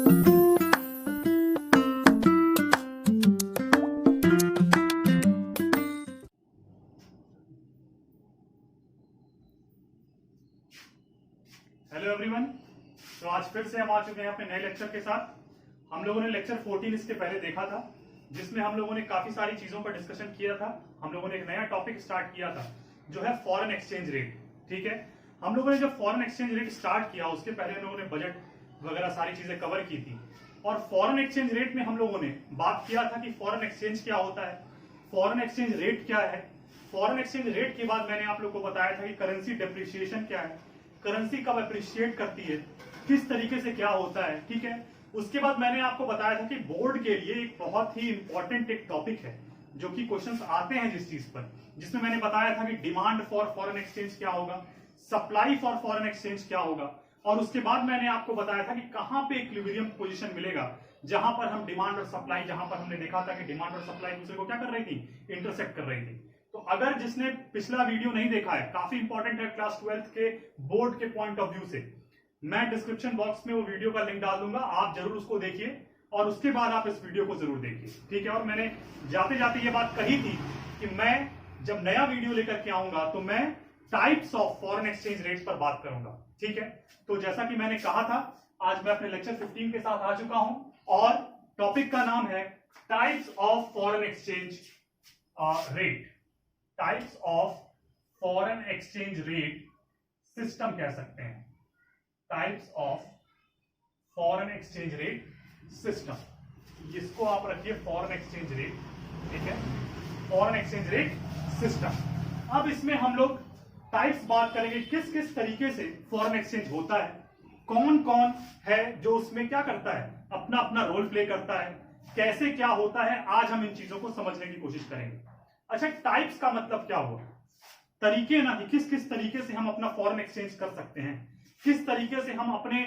Hello everyone. तो आज फिर से हम आ चुके हैं अपने नए लेक्चर के साथ। हम लोगों ने लेक्चर 14 इसके पहले देखा था, जिसमें हम लोगों ने काफी सारी चीजों पर डिस्कशन किया था। हम लोगों ने एक नया टॉपिक स्टार्ट किया था जो है फॉरेन एक्सचेंज रेट। ठीक है, हम लोगों ने जब फॉरेन एक्सचेंज रेट स्टार्ट किया उसके पहले हम लोगों ने बजट वगैरह सारी चीजें कवर की थी। और फॉरेन एक्सचेंज रेट में हम लोगों ने बात किया था कि फॉरेन एक्सचेंज क्या होता है, फॉरेन एक्सचेंज रेट क्या है। फॉरेन एक्सचेंज रेट के बाद मैंने आप लोग को बताया था कि करेंसी डेप्रिसिएशन क्या है, करेंसी कब अप्रिशिएट करती है, किस तरीके से क्या होता है। ठीक है, उसके बाद मैंने आपको बताया था कि बोर्ड के लिए एक बहुत ही इंपॉर्टेंट एक टॉपिक है जो कि क्वेश्चंस आते हैं जिस चीज पर, जिसमें मैंने बताया था कि डिमांड फॉर फॉरेन एक्सचेंज क्या होगा, सप्लाई फॉर फॉरेन एक्सचेंज क्या होगा। और उसके बाद मैंने आपको बताया था कि कहां पे इक्विलिब्रियम पोजीशन मिलेगा जहां पर हम डिमांड और सप्लाई, जहां पर हमने देखा था कि डिमांड और सप्लाई दूसरे को क्या कर रही थी, इंटरसेक्ट कर रही थी। तो अगर जिसने पिछला वीडियो नहीं देखा है, काफी इंपॉर्टेंट है क्लास 12th के बोर्ड के पॉइंट ऑफ व्यू से, मैं डिस्क्रिप्शन बॉक्स में वो वीडियो का लिंक डाल दूंगा, आप जरूर उसको देखिए और उसके बाद आप इस वीडियो को जरूर देखिए। ठीक है, और मैंने जाते जाते ये बात कही थी कि मैं जब नया वीडियो लेकर के आऊंगा तो मैं types of foreign exchange rates पर बात करूंगा। ठीक है, तो जैसा कि मैंने कहा था, आज मैं अपने लेक्चर 15 के साथ आ चुका हूं और टॉपिक का नाम है types of foreign exchange rate. Types of foreign exchange rate system कह सकते हैं, types of foreign exchange rate system, जिसको आप रखिए फॉरेन एक्सचेंज रेट। ठीक है, फॉरेन एक्सचेंज रेट सिस्टम। अब इसमें हम लोग टाइप्स बात करेंगे, किस किस तरीके से फॉरेन एक्सचेंज होता है, कौन कौन है जो उसमें क्या करता है, अपना अपना रोल प्ले करता है, कैसे क्या होता है। आज हम इन चीजों को समझने की कोशिश करेंगे। अच्छा, टाइप्स का मतलब क्या हुआ, तरीके ना कि किस किस तरीके से हम अपना फॉरेन एक्सचेंज कर सकते हैं, किस तरीके से हम अपने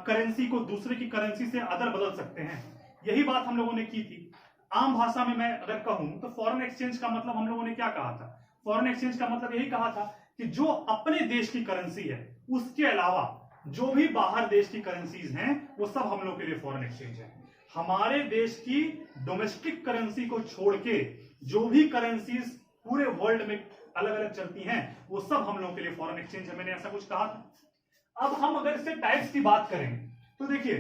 करेंसी को दूसरे की करेंसी से अदल बदल सकते हैं, यही बात हम लोगों ने की थी। आम भाषा में मैं अगर कहूं तो फॉरेन एक्सचेंज का मतलब हम लोगों ने क्या कहा था, फॉरेन एक्सचेंज का मतलब यही कहा था कि जो अपने देश की करेंसी है उसके अलावा जो भी बाहर देश की करेंसीज हैं वो सब हम लोग के लिए फॉरेन एक्सचेंज है। हमारे देश की डोमेस्टिक करेंसी को छोड़ के जो भी करेंसीज पूरे वर्ल्ड में अलग अलग चलती हैं वो सब हम लोगों के लिए फॉरेन एक्सचेंज है। मैंने ऐसा कुछ कहा था। अब हम अगर इससे टाइप्स की बात करें तो देखिए,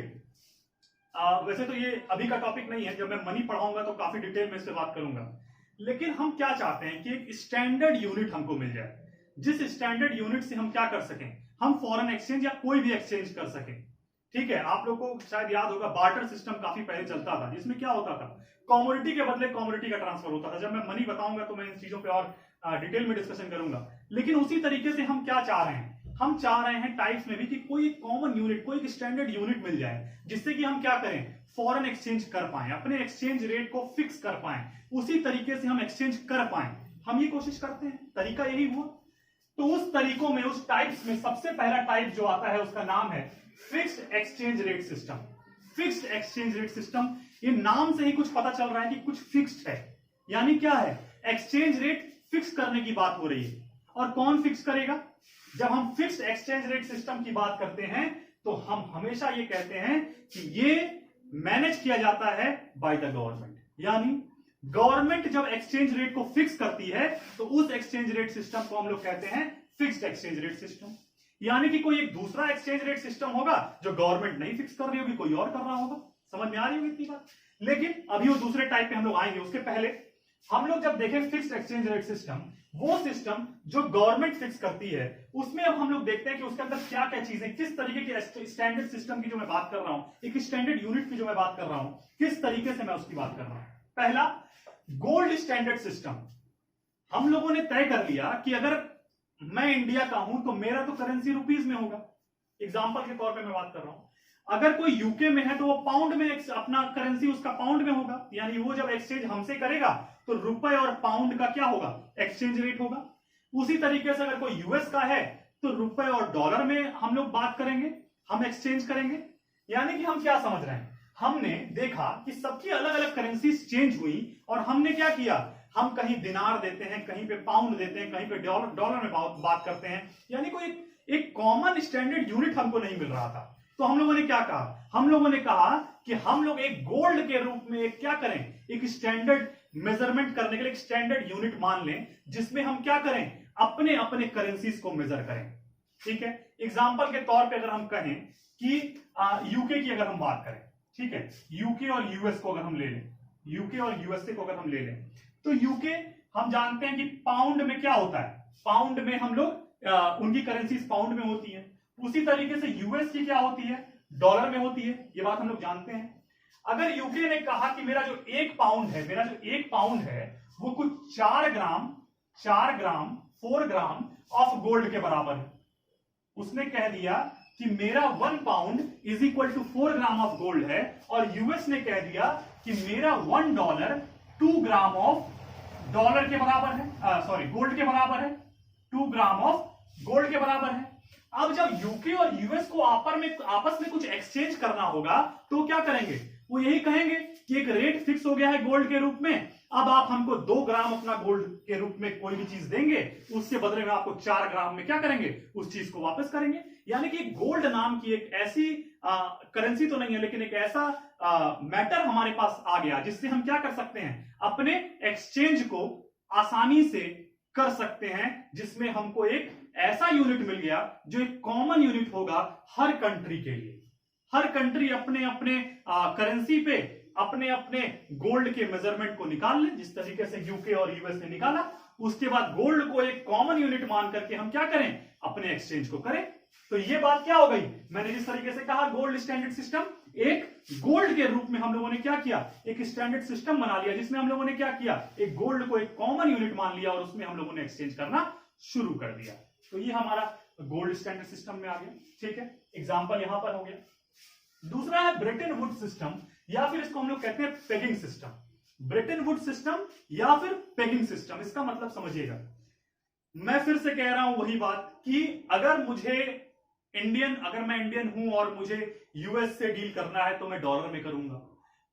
वैसे तो ये अभी का टॉपिक नहीं है, जब मैं मनी पढ़ाऊंगा तो काफी डिटेल में इस पे बात करूंगा। लेकिन हम क्या चाहते हैं कि एक स्टैंडर्ड यूनिट हमको मिल जाए, जिस स्टैंडर्ड यूनिट से हम क्या कर सकें, हम फॉरेन एक्सचेंज या कोई भी एक्सचेंज कर सकें। ठीक है, आप लोग को शायद याद होगा बार्टर सिस्टम काफी पहले चलता था, जिसमें क्या होता था, कमोडिटी के बदले कमोडिटी का ट्रांसफर होता था। जब मैं मनी बताऊंगा तो मैं इन चीजों पे और डिटेल में डिस्कशन करूंगा। लेकिन उसी तरीके से हम क्या चाह रहे हैं, हम चाह रहे हैं टाइप्स में भी कि कोई कॉमन यूनिट, कोई स्टैंडर्ड यूनिट मिल जाए जिससे कि हम क्या करें, फॉरेन एक्सचेंज कर पाए, अपने एक्सचेंज रेट को फिक्स कर पाए, उसी तरीके से हम एक्सचेंज कर पाए। हम ये कोशिश करते हैं, तरीका यही हुआ। तो उस तरीकों में, उस टाइप्स में सबसे पहला टाइप जो आता है उसका नाम है fixed exchange rate system. Fixed exchange rate system, ये नाम से ही कुछ पता चल रहा है कि कुछ फिक्स्ड है, यानी क्या है, एक्सचेंज रेट फिक्स करने की बात हो रही है। और कौन फिक्स करेगा, जब हम फिक्स्ड एक्सचेंज रेट सिस्टम की बात करते हैं तो हम हमेशा ये कहते हैं कि ये मैनेज किया जाता है बाय द गवर्नमेंट। यानी गवर्नमेंट जब एक्सचेंज रेट को फिक्स करती है तो उस एक्सचेंज रेट सिस्टम को हम लोग कहते हैं फिक्स्ड एक्सचेंज रेट सिस्टम। यानी कि कोई एक दूसरा एक्सचेंज रेट सिस्टम होगा जो गवर्नमेंट नहीं फिक्स कर रही होगी, कोई और कर रहा होगा। समझ में आ रही होगी इतनी बात। लेकिन अभी वो दूसरे टाइप पे हम लोग आएंगे, उसके पहले हम लोग जब देखें फिक्स्ड एक्सचेंज रेट सिस्टम, वो सिस्टम जो गवर्नमेंट फिक्स करती है, उसमें अब हम लोग देखते हैं कि उसके अंदर क्या क्या चीजें, किस तरीके की स्टैंडर्ड सिस्टम की जो मैं बात कर रहा हूं, एक स्टैंडर्ड यूनिट की जो मैं बात कर रहा हूं, किस तरीके से मैं उसकी बात कर रहा हूं। पहला, गोल्ड स्टैंडर्ड सिस्टम। हम लोगों ने तय कर लिया कि अगर मैं इंडिया का हूं तो मेरा तो करेंसी रुपीज में होगा। एग्जांपल के तौर पे मैं बात कर रहा हूं, अगर कोई यूके में है तो वो पाउंड में अपना करेंसी उसका पाउंड में होगा, यानी वो जब एक्सचेंज हमसे करेगा तो रुपए और पाउंड का क्या होगा, एक्सचेंज रेट होगा। उसी तरीके से अगर कोई यूएस का है तो रुपए और डॉलर में हम लोग बात करेंगे, हम एक्सचेंज करेंगे। यानी कि हम क्या समझ रहे हैं, हमने देखा कि सबकी अलग अलग करेंसीज चेंज हुई और हमने क्या किया, हम कहीं दिनार देते हैं, कहीं पे पाउंड देते हैं, कहीं पे डॉलर में बात करते हैं। यानी कोई एक कॉमन स्टैंडर्ड यूनिट हमको नहीं मिल रहा था। तो हम लोगों ने क्या कहा, हम लोगों ने कहा कि हम लोग एक गोल्ड के रूप में एक क्या करें, एक स्टैंडर्ड मेजरमेंट करने के लिए एक स्टैंडर्ड यूनिट मान लें, जिसमें हम क्या करें, अपने अपने करेंसीज को मेजर करें। ठीक है, एग्जांपल के तौर पे अगर हम कहें कि यूके की अगर हम बात करें, ठीक है, यूके और यूएस को अगर हम ले लें, यूके और यूएसए को अगर हम ले लें, तो यूके हम जानते हैं कि पाउंड में क्या होता है, पाउंड में हम लोग उनकी करेंसीज पाउंड में होती है। उसी तरीके से यूएस की क्या होती है, डॉलर में होती है, ये बात हम लोग जानते हैं। अगर यूके ने कहा कि मेरा जो एक पाउंड है, मेरा जो एक पाउंड है वो कुछ 4 ग्राम 4 ग्राम ऑफ गोल्ड के बराबर है, उसने कह दिया कि मेरा 1 pound is equal to 4 gram of gold है, और यूएस ने कह दिया कि मेरा $1 2 ग्राम ऑफ डॉलर के बराबर है, सॉरी गोल्ड के बराबर है, 2 ग्राम ऑफ गोल्ड के बराबर है। अब जब यूके और यूएस को आपस में कुछ एक्सचेंज करना होगा तो क्या करेंगे, वो यही कहेंगे कि एक रेट फिक्स हो गया है गोल्ड के रूप में, अब आप हमको 2 ग्राम अपना गोल्ड के रूप में कोई भी चीज देंगे, उसके बदले में आपको 4 ग्राम में क्या करेंगे, उस चीज को वापस करेंगे। यानी कि गोल्ड नाम की एक ऐसी करेंसी तो नहीं है, लेकिन एक ऐसा मैटर हमारे पास आ गया जिससे हम क्या कर सकते हैं, अपने एक्सचेंज को आसानी से कर सकते हैं, जिसमें हमको एक ऐसा यूनिट मिल गया जो एक कॉमन यूनिट होगा हर कंट्री के लिए। हर कंट्री अपने अपने करेंसी पे अपने अपने गोल्ड के मेजरमेंट को निकाल ले, जिस तरीके से यूके और यूएस ने निकाला। उसके बाद गोल्ड को एक कॉमन यूनिट मान करके हम क्या करें, अपने एक्सचेंज को करें। तो ये बात क्या हो गई, मैंने जिस तरीके से कहा गोल्ड स्टैंडर्ड सिस्टम, एक गोल्ड के रूप में हम लोगों ने क्या किया, एक स्टैंडर्ड सिस्टम बना लिया, जिसमें हम लोगों ने क्या किया, एक गोल्ड को एक कॉमन यूनिट मान लिया और उसमें हम लोगों ने एक्सचेंज करना शुरू कर दिया। तो ये हमारा गोल्ड स्टैंडर्ड सिस्टम में आ गया। ठीक है, एग्जाम्पल यहां पर हो गया। दूसरा है ब्रेटन वुड सिस्टम, या फिर इसको हम लोग कहते हैं pegging system. Brayton would system या फिर पेगिंग सिस्टम, इसका मतलब समझिएगा, मैं फिर से कह रहा हूं वही बात कि अगर मैं इंडियन हूं और मुझे यूएस से डील करना है तो मैं डॉलर में करूंगा,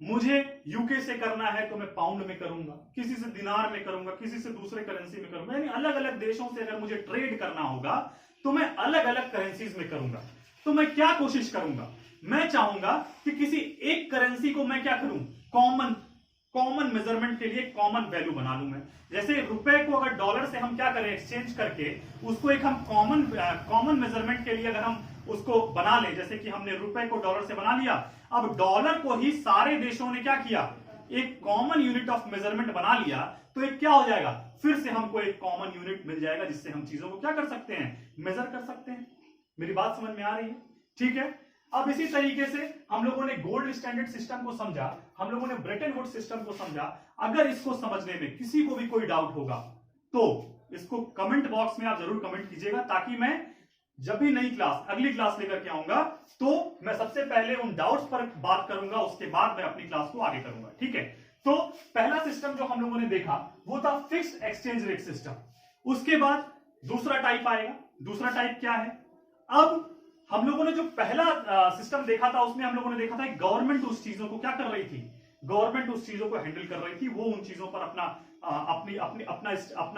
मुझे यूके से करना है तो मैं पाउंड में करूंगा, किसी से दिनार में करूंगा, किसी से दूसरे करेंसी में करूंगा, यानी अलग अलग देशों से अगर मुझे ट्रेड करना होगा तो मैं अलग अलग करेंसीज में करूंगा। तो मैं क्या कोशिश करूंगा, मैं चाहूंगा कि किसी एक करेंसी को मैं क्या करूं, कॉमन मेजरमेंट के लिए कॉमन वैल्यू बना लूं। मैं जैसे रुपए को अगर डॉलर से हम क्या करें, एक्सचेंज करके उसको एक हम कॉमन मेजरमेंट के लिए अगर हम उसको बना लें, जैसे कि हमने रुपए को डॉलर से बना लिया, अब डॉलर को ही सारे देशों ने क्या किया, एक कॉमन यूनिट ऑफ मेजरमेंट बना लिया, तो एक क्या हो जाएगा, फिर से हमको एक कॉमन यूनिट मिल जाएगा जिससे हम चीजों को क्या कर सकते हैं, मेजर कर सकते हैं। मेरी बात समझ में आ रही है? ठीक है, अब इसी तरीके से हम लोगों ने गोल्ड स्टैंडर्ड सिस्टम को समझा, हम लोगों ने ब्रेटन वुड सिस्टम को समझा। अगर इसको समझने में किसी को भी कोई डाउट होगा तो इसको कमेंट बॉक्स में आप जरूर कमेंट कीजिएगा, ताकि मैं जब भी नई क्लास, अगली क्लास लेकर के आऊंगा तो मैं सबसे पहले उन डाउट्स पर बात करूंगा, उसके बाद मैं अपनी क्लास को आगे करूंगा। ठीक है, तो पहला सिस्टम जो हम लोगों ने देखा वो था फिक्स्ड एक्सचेंज रेट सिस्टम। उसके बाद दूसरा टाइप आएगा। दूसरा टाइप क्या है, अब हम लोगों ने जो पहला सिस्टम देखा था उसमें हम लोगों ने देखा था कि गवर्नमेंट उस चीजों को क्या कर रही थी, गवर्नमेंट उस चीजों को हैंडल कर रही थी, वो उन चीजों पर अपना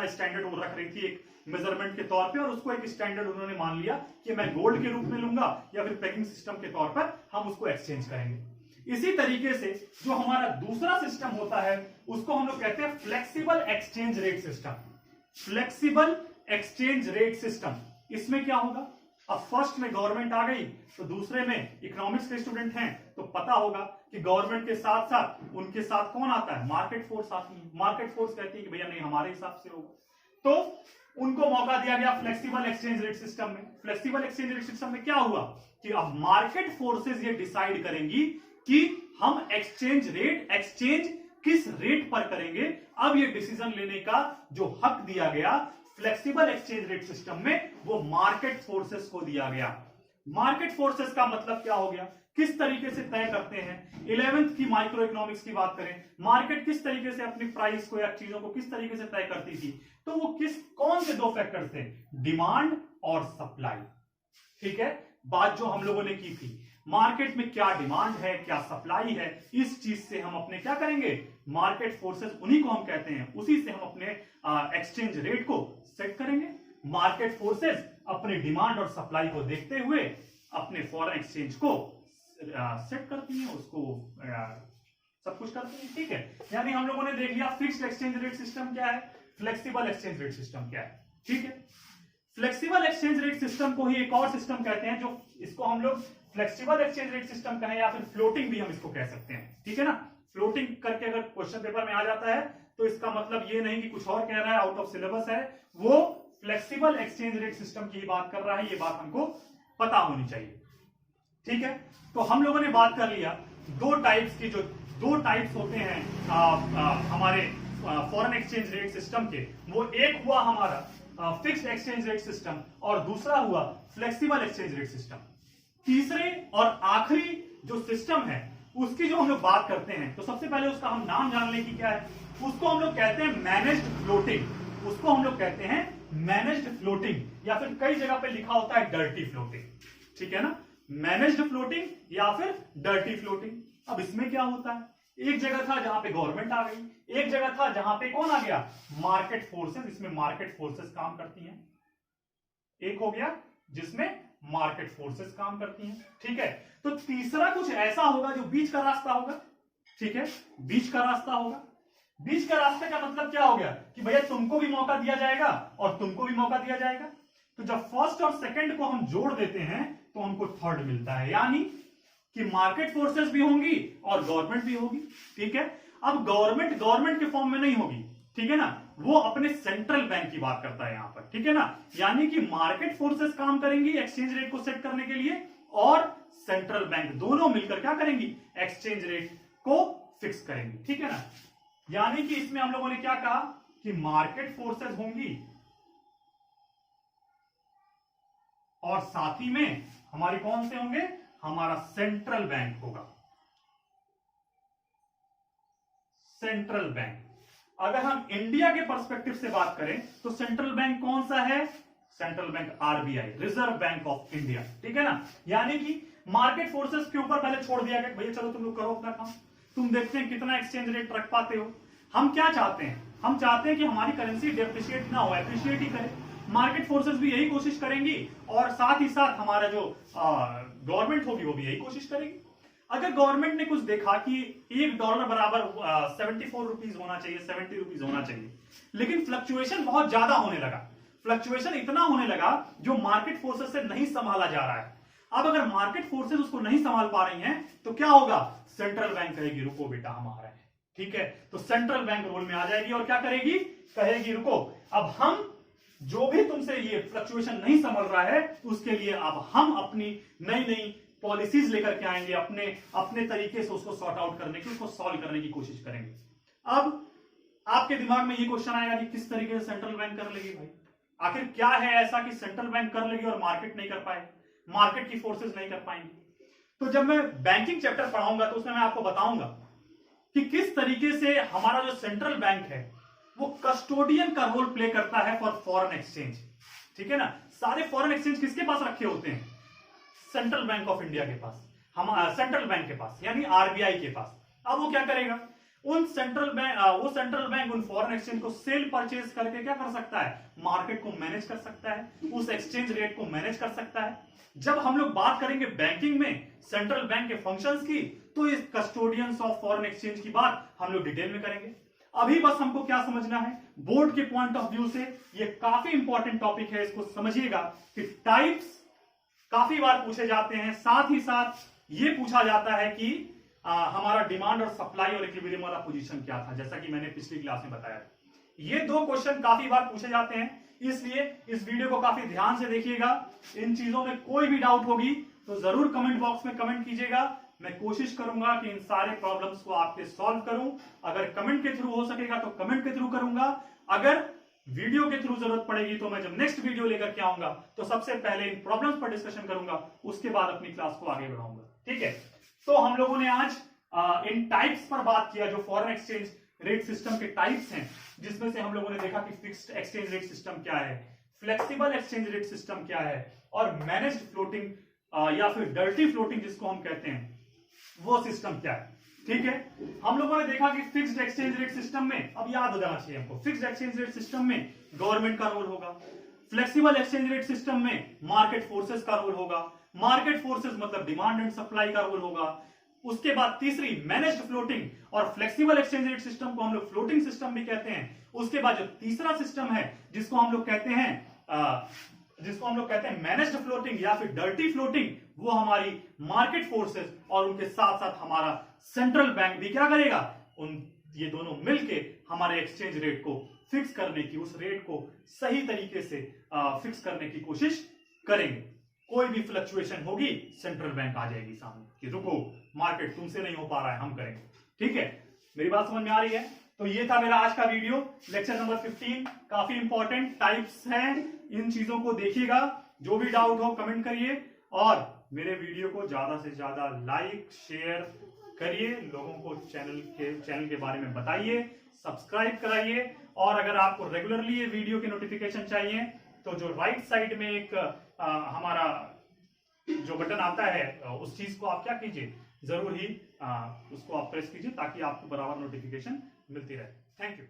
स्टैंडर्ड वो रख रही थी एक मेजरमेंट के तौर पे, और उसको एक स्टैंडर्ड उन्होंने मान लिया कि मैं गोल्ड के रूप में लूंगा या फिर पेगिंग सिस्टम के तौर पर हम उसको एक्सचेंज करेंगे। इसी तरीके से जो हमारा दूसरा सिस्टम होता है उसको हम लोग कहते हैं flexible exchange rate system. Flexible exchange rate system, इसमें क्या होगा, अब फर्स्ट में गवर्नमेंट आ गई तो दूसरे में इकोनॉमिक्स के स्टूडेंट हैं तो पता होगा कि गवर्नमेंट के साथ साथ उनके साथ कौन आता है, मार्केट फोर्स आती है। मार्केट फोर्स कहती है कि भैया नहीं, हमारे हिसाब से होगा, तो उनको मौका दिया गया फ्लेक्सिबल एक्सचेंज रेट सिस्टम में। फ्लेक्सिबल एक्सचेंज रेट सिस्टम में क्या हुआ कि अब मार्केट फोर्सेस ये डिसाइड करेंगी कि हम एक्सचेंज किस रेट पर करेंगे। अब ये डिसीजन लेने का जो हक दिया गया फ्लेक्सिबल एक्सचेंज रेट सिस्टम में, वो मार्केट फोर्सेस को दिया गया। मार्केट फोर्सेस का मतलब क्या हो गया, किस तरीके से तय करते हैं। 11th की माइक्रो इकोनॉमिक्स की बात करें, मार्केट किस तरीके से अपनी प्राइस को या चीजों को किस तरीके से तय करती थी, तो वो कौन से दो फैक्टर थे, डिमांड और सप्लाई। ठीक है, बात जो हम लोगों ने की थी, मार्केट में क्या डिमांड है क्या सप्लाई है, इस चीज से हम अपने क्या करेंगे, मार्केट फोर्सेस उन्हीं को हम कहते हैं, उसी से हम अपने एक्सचेंज रेट को सेट करेंगे। मार्केट फोर्सेस अपने डिमांड और सप्लाई को देखते हुए अपने फॉरेन एक्सचेंज को सेट करती हैं, उसको सब कुछ करती हैं। ठीक है, यानी हम लोगों ने देख लिया फिक्स्ड एक्सचेंज रेट सिस्टम क्या है, फ्लेक्सिबल एक्सचेंज रेट सिस्टम क्या है। ठीक है, फ्लेक्सिबल एक्सचेंज रेट सिस्टम को ही एक और सिस्टम कहते हैं, जो इसको हम लोग फ्लेक्सिबल एक्सचेंज रेट सिस्टम कहें या फिर फ्लोटिंग भी हम इसको कह सकते हैं। ठीक है ना, फ्लोटिंग करके अगर क्वेश्चन पेपर में आ जाता है तो इसका मतलब ये नहीं कि कुछ और कह रहा है, आउट ऑफ सिलेबस है, वो फ्लेक्सिबल एक्सचेंज रेट सिस्टम की ही बात कर रहा है, ये बात हमको पता होनी चाहिए। ठीक है, तो हम लोगों ने बात कर लिया दो टाइप्स की, जो दो टाइप्स होते हैं हमारे फॉरेन एक्सचेंज रेट सिस्टम के, वो एक हुआ हमारा फिक्स्ड एक्सचेंज रेट सिस्टम और दूसरा हुआ फ्लेक्सिबल एक्सचेंज रेट सिस्टम। तीसरे और आखिरी जो सिस्टम है उसकी जो हम लोग बात करते हैं, तो सबसे पहले उसका हम नाम जान लें कि क्या है। उसको हम लोग कहते हैं मैनेज्ड फ्लोटिंग, उसको हम लोग कहते हैं मैनेज्ड फ्लोटिंग, या फिर कई जगह पे लिखा होता है डर्टी फ्लोटिंग। ठीक है ना, मैनेज्ड फ्लोटिंग या फिर डर्टी फ्लोटिंग। अब इसमें क्या होता है, एक जगह था जहां पे गवर्नमेंट आ गई, एक जगह था जहां पे कौन आ गया, मार्केट फोर्सेस, इसमें मार्केट फोर्सेस काम करती हैं। एक हो गया जिसमें मार्केट फोर्सेस काम करती हैं। ठीक है, तो तीसरा कुछ ऐसा होगा जो बीच का रास्ता होगा। ठीक है, बीच का रास्ता होगा। बीच का रास्ते का मतलब क्या हो गया कि भैया तुमको भी मौका दिया जाएगा और तुमको भी मौका दिया जाएगा। तो जब फर्स्ट और सेकंड को हम जोड़ देते हैं तो हमको थर्ड मिलता है, यानी कि मार्केट फोर्सेस भी होंगी और गवर्नमेंट भी होगी। ठीक है, अब गवर्नमेंट के फॉर्म में नहीं होगी, ठीक है ना, वो अपने सेंट्रल बैंक की बात करता है यहां पर। ठीक है ना, यानी कि मार्केट फोर्सेस काम करेंगी एक्सचेंज रेट को सेट करने के लिए और सेंट्रल बैंक दोनों मिलकर क्या करेंगी, एक्सचेंज रेट को फिक्स करेंगी। ठीक है ना, यानी कि इसमें हम लोगों ने क्या कहा कि मार्केट फोर्सेस होंगी और साथ ही में हमारे कौन से होंगे, हमारा सेंट्रल बैंक होगा, सेंट्रल बैंक। अगर हम इंडिया के पर्सपेक्टिव से बात करें तो सेंट्रल बैंक कौन सा है, central bank RBI, reserve bank of India. ठीक है ना, यानी कि मार्केट फोर्सेस के ऊपर पहले छोड़ दिया गया, भैया चलो तुम लोग करो अपना काम, तुम देखते हैं कितना एक्सचेंज रेट रख पाते हो। हम क्या चाहते हैं, हम चाहते हैं कि हमारी करेंसी डेप्रिशिएट ना हो, एप्रिशिएट ही करे। मार्केट फोर्सेस भी यही कोशिश करेंगी और साथ ही साथ हमारा जो गवर्नमेंट होगी वो भी यही कोशिश करेगी। अगर गवर्नमेंट ने कुछ देखा कि $1 बराबर 74 रुपीज होना चाहिए, 70 रुपीज होना चाहिए, लेकिन फ्लक्चुएशन बहुत ज्यादा होने लगा, फ्लक्चुएशन इतना होने लगा जो मार्केट फोर्सेस से नहीं संभाला जा रहा है। अब अगर मार्केट फोर्सेस उसको नहीं संभाल पा रही हैं तो क्या होगा, सेंट्रल बैंक कहेगी रुको बेटा हम आ रहे हैं। ठीक है, तो सेंट्रल बैंक रोल में आ जाएगी और क्या करेगी, कहेगी रुको, अब हम जो भी तुमसे ये फ्लक्चुएशन नहीं संभल रहा है उसके लिए अब हम अपनी नई नई पॉलिसीज लेकर के आएंगे, अपने तरीके से उसको सॉर्ट आउट करने की, उसको सॉल्व करने की कोशिश करेंगे। अब आपके दिमाग में ये क्वेश्चन आएगा कि किस तरीके से सेंट्रल बैंक कर लेगी भाई, आखिर क्या है ऐसा कि सेंट्रल बैंक कर लेगी और मार्केट नहीं कर पाए, मार्केट की फोर्सेस नहीं कर पाएंगी। तो जब मैं बैंकिंग चैप्टर पढ़ाऊंगा तो उसमें मैं आपको बताऊंगा कि किस तरीके से हमारा जो सेंट्रल बैंक है वो कस्टोडियन का रोल प्ले करता है फॉर फॉरेन एक्सचेंज। ठीक है ना, सारे फॉरेन एक्सचेंज किसके पास रखे होते हैं, सेंट्रल बैंक ऑफ इंडिया के पास, हम सेंट्रल बैंक के पास यानी आरबीआई के पास। अब वो क्या करेगा, वो सेंट्रल बैंक उन फॉरेन एक्सचेंज को सेल परचेज करके क्या कर सकता है, मार्केट को मैनेज कर सकता है, उस एक्सचेंज रेट को मैनेज कर सकता है। जब हम लोग बात करेंगे बैंकिंग में सेंट्रल बैंक के फंक्शंस की, तो इस कस्टोडियंस ऑफ फॉरेन एक्सचेंज की बात हम लोग डिटेल में करेंगे। अभी बस हमको क्या समझना है, बोर्ड के पॉइंट ऑफ व्यू से ये काफी इंपॉर्टेंट टॉपिक है, इसको समझिएगा कि टाइप्स काफी बार पूछे जाते हैं, साथ ही साथ ये पूछा जाता है कि हमारा डिमांड और सप्लाई और इक्विलिब्रियम वाला पोजीशन क्या था, जैसा कि मैंने पिछली क्लास में बताया। ये दो क्वेश्चन काफी बार पूछे जाते हैं, इसलिए इस वीडियो को काफी ध्यान से देखिएगा। इन चीजों में कोई भी डाउट होगी तो जरूर कमेंट बॉक्स में कमेंट कीजिएगा, मैं कोशिश करूंगा कि इन सारे प्रॉब्लम्स को आपके सॉल्व करूं। अगर कमेंट के थ्रू हो सकेगा तो कमेंट के थ्रू करूंगा, अगर वीडियो के थ्रू जरूरत पड़ेगी तो मैं जब नेक्स्ट वीडियो लेकर के आऊंगा तो सबसे पहले इन प्रॉब्लम्स पर डिस्कशन करूंगा, उसके बाद अपनी क्लास को आगे बढ़ाऊंगा। ठीक है, तो हम लोगों ने आज इन टाइप्स पर बात किया, जो फॉरेन एक्सचेंज रेट सिस्टम के टाइप्स हैं, जिसमें से हम लोगों ने देखा कि फिक्स्ड एक्सचेंज रेट सिस्टम क्या है, फ्लेक्सिबल एक्सचेंज रेट सिस्टम क्या है, और मैनेज्ड फ्लोटिंग या फिर डर्टी फ्लोटिंग जिसको हम कहते हैं वो सिस्टम क्या है। ठीक है, हम लोगों ने देखा कि फिक्स्ड एक्सचेंज रेट सिस्टम में, अब याद हो जाना चाहिए हमको, फिक्स्ड एक्सचेंज रेट सिस्टम में गवर्नमेंट का रोल होगा, फ्लेक्सिबल एक्सचेंज रेट सिस्टम में मार्केट फोर्सेस का रोल होगा, मार्केट फोर्सेस मतलब डिमांड एंड सप्लाई का रोल होगा। उसके बाद तीसरी मैनेज्ड फ्लोटिंग और फ्लेक्सिबल एक्सचेंज रेट सिस्टम को हम लोग फ्लोटिंग सिस्टम भी कहते हैं। उसके बाद जो तीसरा सिस्टम है जिसको हम लोग कहते हैं मैनेज्ड फ्लोटिंग या फिर डर्टी फ्लोटिंग, वो हमारी मार्केट फोर्सेस और उनके साथ साथ हमारा सेंट्रल बैंक भी क्या करेगा, ये दोनों मिलके हमारे एक्सचेंज रेट को फिक्स करने की, उस रेट को सही तरीके से फिक्स करने की कोशिश करेंगे। कोई भी फ्लक्चुएशन होगी सेंट्रल बैंक आ जाएगी सामने कि रुको, मार्केट तुमसे नहीं हो पा रहा है, हम करेंगे। ठीक है, मेरी बात समझ में आ रही है? तो ये था मेरा आज का वीडियो, लेक्चर नंबर 15। काफी इंपॉर्टेंट टाइप्स हैं, इन चीजों को देखिएगा। जो भी डाउट हो कमेंट करिए और मेरे वीडियो को ज्यादा से ज्यादा लाइक शेयर करिए, लोगों को चैनल के बारे में बताइए, सब्सक्राइब कराइए। और अगर आपको रेगुलरली ये वीडियो के नोटिफिकेशन चाहिए तो जो राइट साइड में एक हमारा जो बटन आता है, उस चीज को आप क्या कीजिए, जरूर ही उसको आप प्रेस कीजिए ताकि आपको बराबर नोटिफिकेशन मिलती रहे। Thank you.